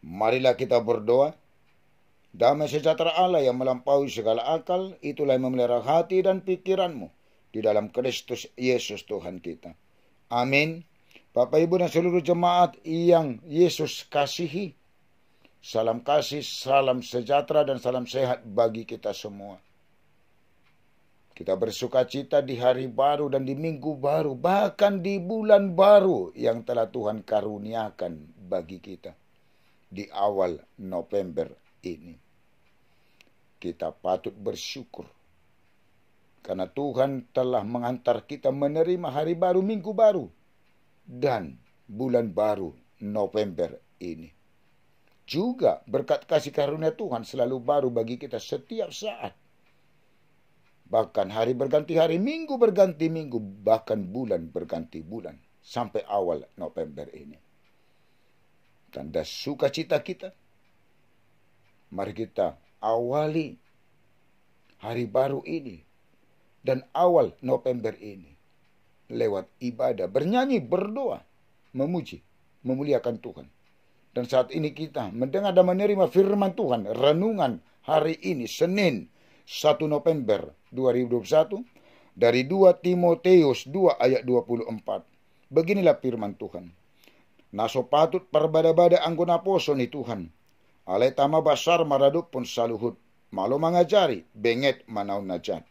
Marilah kita berdoa. Damai sejahtera Allah yang melampaui segala akal, itulah yang memelihara hati dan pikiranmu di dalam Kristus Yesus Tuhan kita. Amin. Bapak Ibu dan seluruh jemaat yang Yesus kasihi, salam kasih, salam sejahtera dan salam sehat bagi kita semua. Kita bersuka cita di hari baru dan di minggu baru, bahkan di bulan baru yang telah Tuhan karuniakan bagi kita di awal November ini. Kita patut bersyukur karena Tuhan telah mengantar kita menerima hari baru, minggu baru, dan bulan baru November ini. Juga berkat kasih karunia Tuhan selalu baru bagi kita setiap saat. Bahkan hari berganti hari, minggu berganti minggu, bahkan bulan berganti bulan. Sampai awal November ini. Tanda sukacita kita. Mari kita awali hari baru ini dan awal November ini lewat ibadah, bernyanyi, berdoa, memuji, memuliakan Tuhan. Dan saat ini kita mendengar dan menerima firman Tuhan, renungan hari ini, Senin 1 November 2021, dari 2 Timotius 2 ayat 24. Beginilah firman Tuhan. Naso patut perbada-bada anggona poso ni Tuhan. Alai tama basar maraduk pun saluhut. Malu mengajari, benget manau najat.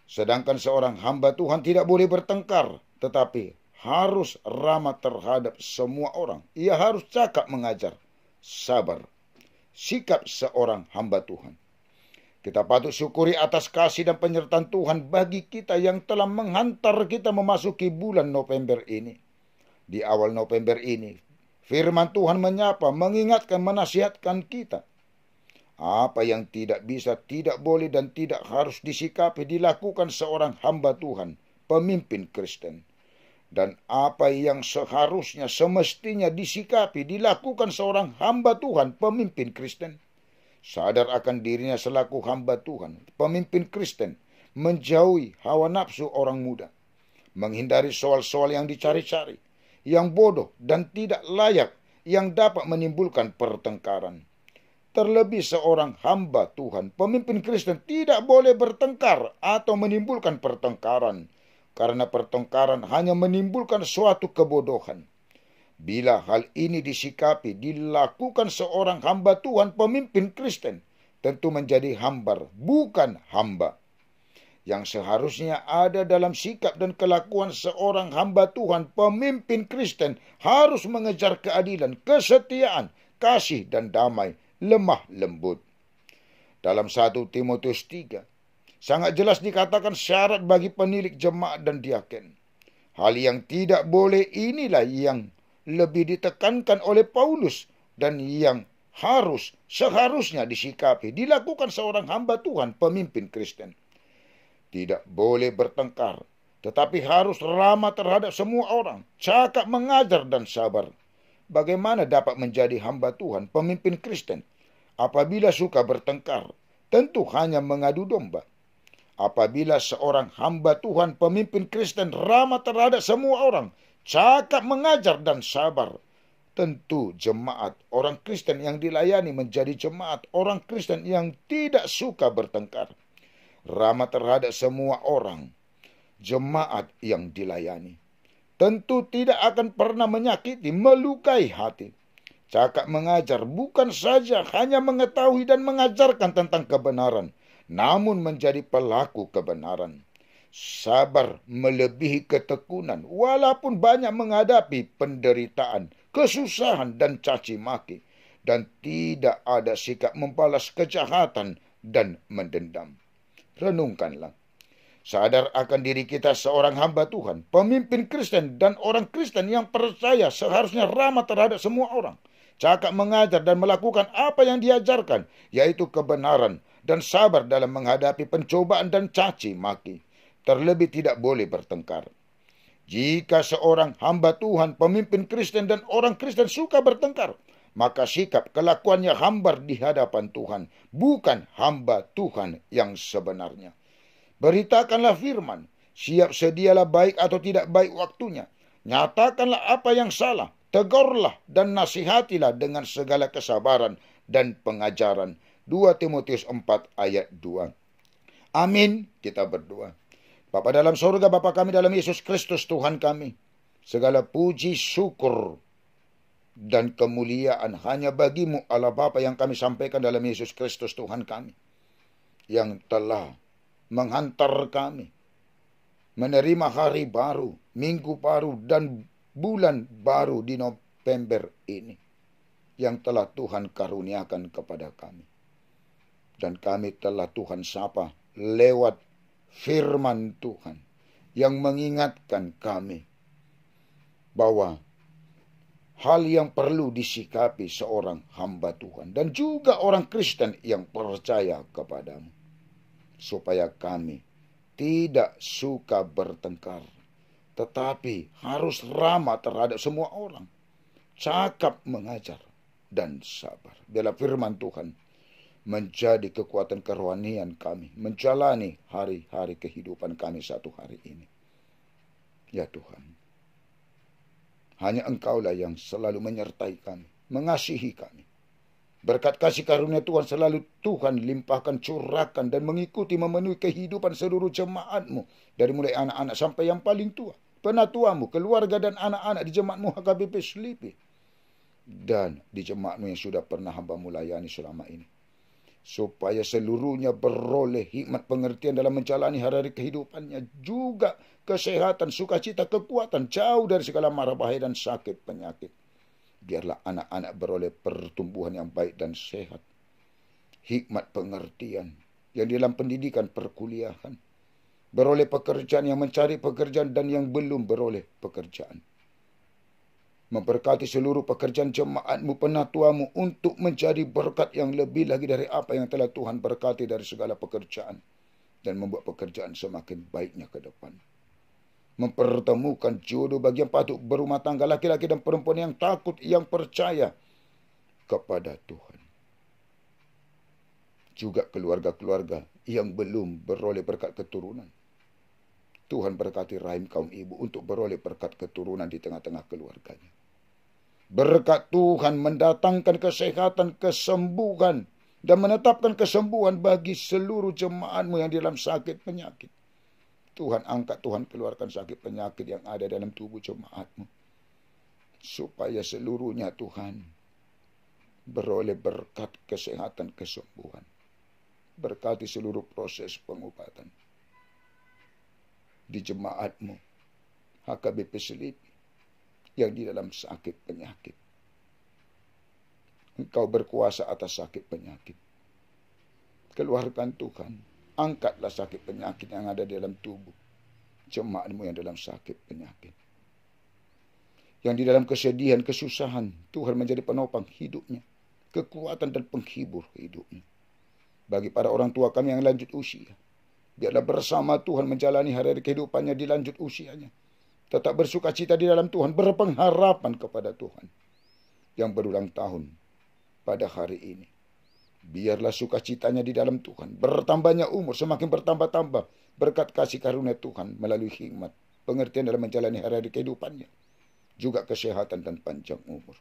Sedangkan seorang hamba Tuhan tidak boleh bertengkar, tetapi harus ramah terhadap semua orang. Ia harus cakap mengajar, sabar. Sikap seorang hamba Tuhan. Kita patut syukuri atas kasih dan penyertaan Tuhan bagi kita yang telah menghantar kita memasuki bulan November ini. Di awal November ini, firman Tuhan menyapa, mengingatkan, menasihatkan kita. Apa yang tidak bisa, tidak boleh, dan tidak harus disikapi, dilakukan seorang hamba Tuhan, pemimpin Kristen. Dan apa yang seharusnya, semestinya disikapi, dilakukan seorang hamba Tuhan, pemimpin Kristen. Sadar akan dirinya selaku hamba Tuhan, pemimpin Kristen, menjauhi hawa nafsu orang muda, menghindari soal-soal yang dicari-cari, yang bodoh dan tidak layak, yang dapat menimbulkan pertengkaran. Terlebih seorang hamba Tuhan, pemimpin Kristen, tidak boleh bertengkar atau menimbulkan pertengkaran, karena pertengkaran hanya menimbulkan suatu kebodohan. Bila hal ini disikapi, dilakukan seorang hamba Tuhan, pemimpin Kristen, tentu menjadi hambar, bukan hamba. Yang seharusnya ada dalam sikap dan kelakuan seorang hamba Tuhan, pemimpin Kristen, harus mengejar keadilan, kesetiaan, kasih dan damai, lemah lembut. Dalam 1 Timotius 3, sangat jelas dikatakan syarat bagi penilik jemaat dan diaken. Hal yang tidak boleh inilah yang lebih ditekankan oleh Paulus dan yang seharusnya disikapi, dilakukan seorang hamba Tuhan, pemimpin Kristen. Tidak boleh bertengkar, tetapi harus ramah terhadap semua orang, cakap mengajar dan sabar. Bagaimana dapat menjadi hamba Tuhan, pemimpin Kristen, apabila suka bertengkar? Tentu hanya mengadu domba. Apabila seorang hamba Tuhan, pemimpin Kristen, ramah terhadap semua orang, cakap mengajar dan sabar, tentu jemaat orang Kristen yang dilayani menjadi jemaat orang Kristen yang tidak suka bertengkar. Ramah terhadap semua orang, jemaat yang dilayani tentu tidak akan pernah menyakiti, melukai hati. Cakap mengajar bukan saja hanya mengetahui dan mengajarkan tentang kebenaran, namun menjadi pelaku kebenaran. Sabar melebihi ketekunan, walaupun banyak menghadapi penderitaan, kesusahan dan caci maki, dan tidak ada sikap membalas kejahatan dan mendendam. Renungkanlah. Sadar akan diri kita seorang hamba Tuhan, pemimpin Kristen dan orang Kristen yang percaya seharusnya ramah terhadap semua orang. Cakap mengajar dan melakukan apa yang diajarkan, yaitu kebenaran, dan sabar dalam menghadapi pencobaan dan caci maki. Terlebih tidak boleh bertengkar. Jika seorang hamba Tuhan, pemimpin Kristen dan orang Kristen suka bertengkar, maka sikap kelakuannya hambar di hadapan Tuhan, bukan hamba Tuhan yang sebenarnya. Beritakanlah firman, siap sedialah baik atau tidak baik waktunya. Nyatakanlah apa yang salah, tegurlah dan nasihatilah dengan segala kesabaran dan pengajaran. 2 Timotius 4 ayat 2. Amin. Kita berdoa. Bapa dalam surga, Bapa kami dalam Yesus Kristus Tuhan kami, segala puji, syukur, dan kemuliaan hanya bagi-Mu Allah Bapa yang kami sampaikan dalam Yesus Kristus Tuhan kami, yang telah menghantar kami menerima hari baru, minggu baru, dan bulan baru di November ini, yang telah Tuhan karuniakan kepada kami. Dan kami telah Tuhan sapa lewat firman Tuhan yang mengingatkan kami bahwa hal yang perlu disikapi seorang hamba Tuhan dan juga orang Kristen yang percaya kepadamu, supaya kami tidak suka bertengkar, tetapi harus ramah terhadap semua orang, cakap mengajar, dan sabar. Biarlah firman Tuhan menjadi kekuatan kerohanian kami menjalani hari-hari kehidupan kami satu hari ini. Ya Tuhan, hanya Engkaulah yang selalu menyertai kami, mengasihi kami. Berkat kasih karunia Tuhan selalu Tuhan limpahkan, curahkan, dan mengikuti memenuhi kehidupan seluruh jemaat-Mu, dari mulai anak-anak sampai yang paling tua, penatuamu, keluarga dan anak-anak di jemaat-Mu HKBP Selipi, dan di jemaat-Mu yang sudah pernah hamba-Mu layani selama ini, supaya seluruhnya beroleh hikmat pengertian dalam menjalani hari-hari kehidupannya, juga kesehatan, sukacita, kekuatan, jauh dari segala mara bahaya dan sakit penyakit. Biarlah anak-anak beroleh pertumbuhan yang baik dan sehat, hikmat pengertian yang di dalam pendidikan perkuliahan, beroleh pekerjaan, yang mencari pekerjaan dan yang belum beroleh pekerjaan. Memberkati seluruh pekerjaan jemaat-Mu, penatuamu, untuk menjadi berkat yang lebih lagi dari apa yang telah Tuhan berkati dari segala pekerjaan, dan membuat pekerjaan semakin baiknya ke depan. Mempertemukan jodoh bagi yang patut berumah tangga, laki-laki dan perempuan yang takut, yang percaya kepada Tuhan. Juga keluarga-keluarga yang belum beroleh berkat keturunan, Tuhan berkati rahim kaum ibu untuk beroleh berkat keturunan di tengah-tengah keluarganya. Berkat Tuhan mendatangkan kesehatan, kesembuhan, dan menetapkan kesembuhan bagi seluruh jemaat-Mu yang di dalam sakit penyakit. Tuhan angkat, Tuhan keluarkan sakit penyakit yang ada dalam tubuh jemaat-Mu, supaya seluruhnya Tuhan beroleh berkat kesehatan, kesembuhan. Berkati seluruh proses pengobatan di jemaat-Mu HKBP Selipi yang di dalam sakit penyakit. Engkau berkuasa atas sakit penyakit. Keluarkan Tuhan, angkatlah sakit penyakit yang ada di dalam tubuh jemaat-Mu yang dalam sakit penyakit. Yang di dalam kesedihan, kesusahan, Tuhan menjadi penopang hidupnya, kekuatan dan penghibur hidupnya. Bagi para orang tua kami yang lanjut usia, biarlah bersama Tuhan menjalani hari-hari kehidupannya di lanjut usianya, tetap bersukacita di dalam Tuhan, berpengharapan kepada Tuhan yang berulang tahun pada hari ini. Biarlah sukacitanya di dalam Tuhan, bertambahnya umur semakin bertambah-tambah berkat kasih karunia Tuhan melalui hikmat pengertian dalam menjalani hari-hari kehidupannya, juga kesehatan dan panjang umur.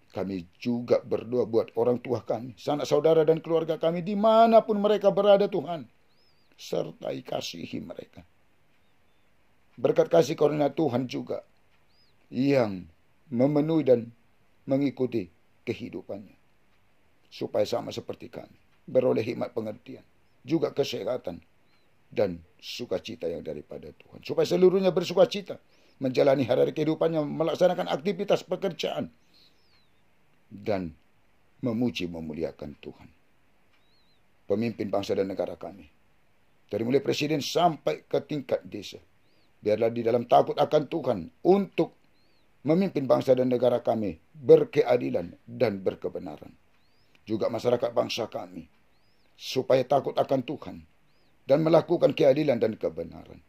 Kami juga berdoa buat orang tua kami, sanak saudara dan keluarga kami dimanapun mereka berada Tuhan, sertai kasihi mereka. Berkat kasih karunia Tuhan juga yang memenuhi dan mengikuti kehidupannya, supaya sama seperti kami, beroleh hikmat pengertian, juga kesehatan dan sukacita yang daripada Tuhan, supaya seluruhnya bersukacita menjalani hari-hari kehidupannya, melaksanakan aktivitas pekerjaan, dan memuji memuliakan Tuhan. Pemimpin bangsa dan negara kami, dari mulai presiden sampai ke tingkat desa, biarlah di dalam takut akan Tuhan untuk memimpin bangsa dan negara kami berkeadilan dan berkebenaran. Juga masyarakat bangsa kami, supaya takut akan Tuhan dan melakukan keadilan dan kebenaran.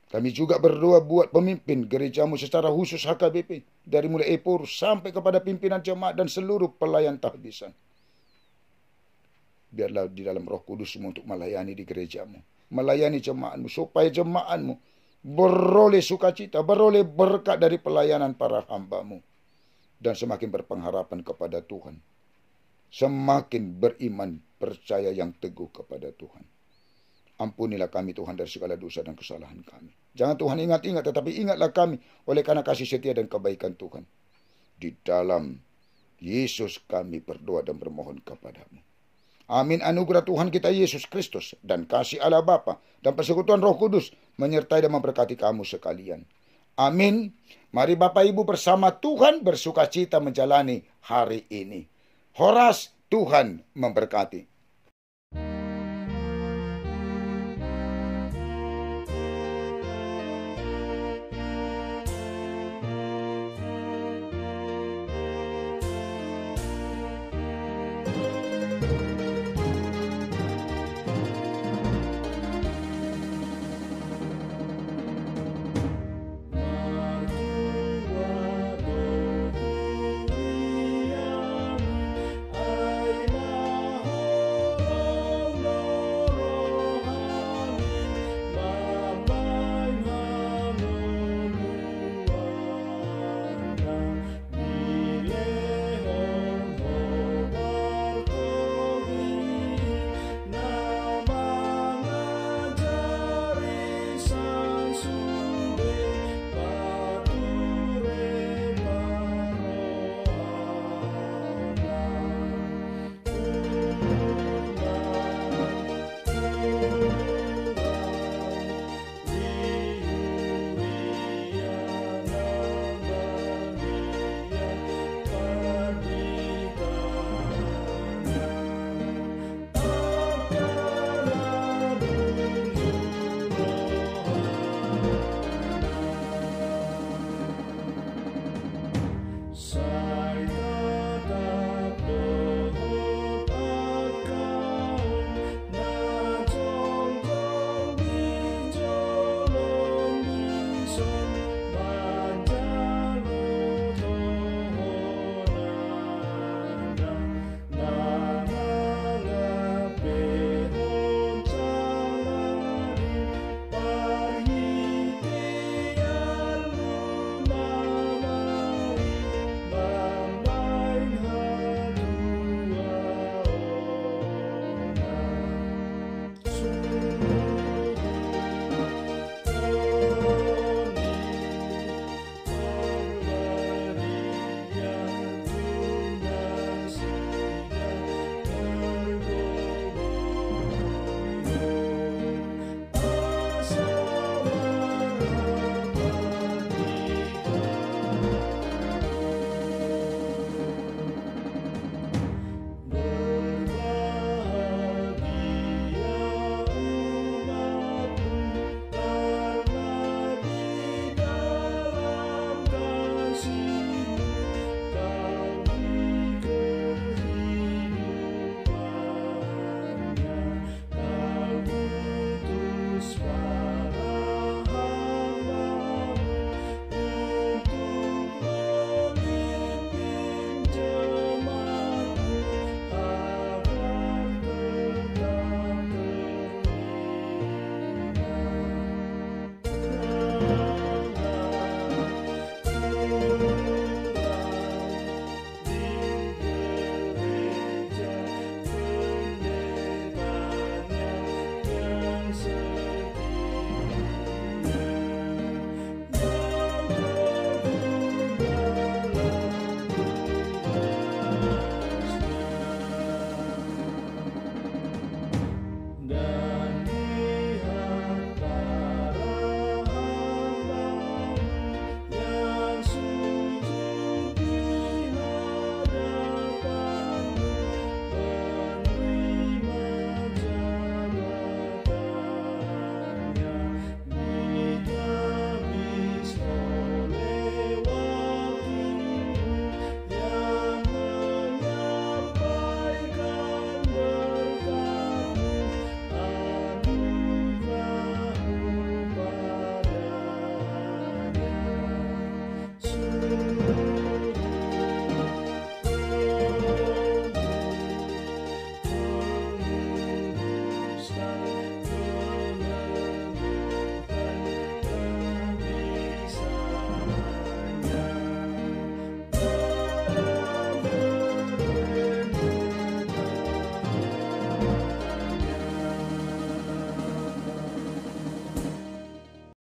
Kami juga berdoa buat pemimpin gereja-Mu secara khusus HKBP, dari mulai Epur sampai kepada pimpinan jemaat dan seluruh pelayan tahbisan. Biarlah di dalam Roh Kudus-Mu untuk melayani di gereja-Mu, melayani jemaat-Mu, supaya jemaat-Mu beroleh sukacita, beroleh berkat dari pelayanan para hamba-Mu. Dan semakin berpengharapan kepada Tuhan. Semakin beriman, percaya yang teguh kepada Tuhan. Ampunilah kami Tuhan dari segala dosa dan kesalahan kami. Jangan Tuhan ingat-ingat, tetapi ingatlah kami oleh karena kasih setia dan kebaikan Tuhan. Di dalam Yesus kami berdoa dan bermohon kepadamu. Amin. Anugerah Tuhan kita Yesus Kristus dan kasih Allah Bapa dan persekutuan Roh Kudus menyertai dan memberkati kamu sekalian. Amin. Mari Bapak Ibu bersama Tuhan bersukacita menjalani hari ini. Horas, Tuhan memberkati.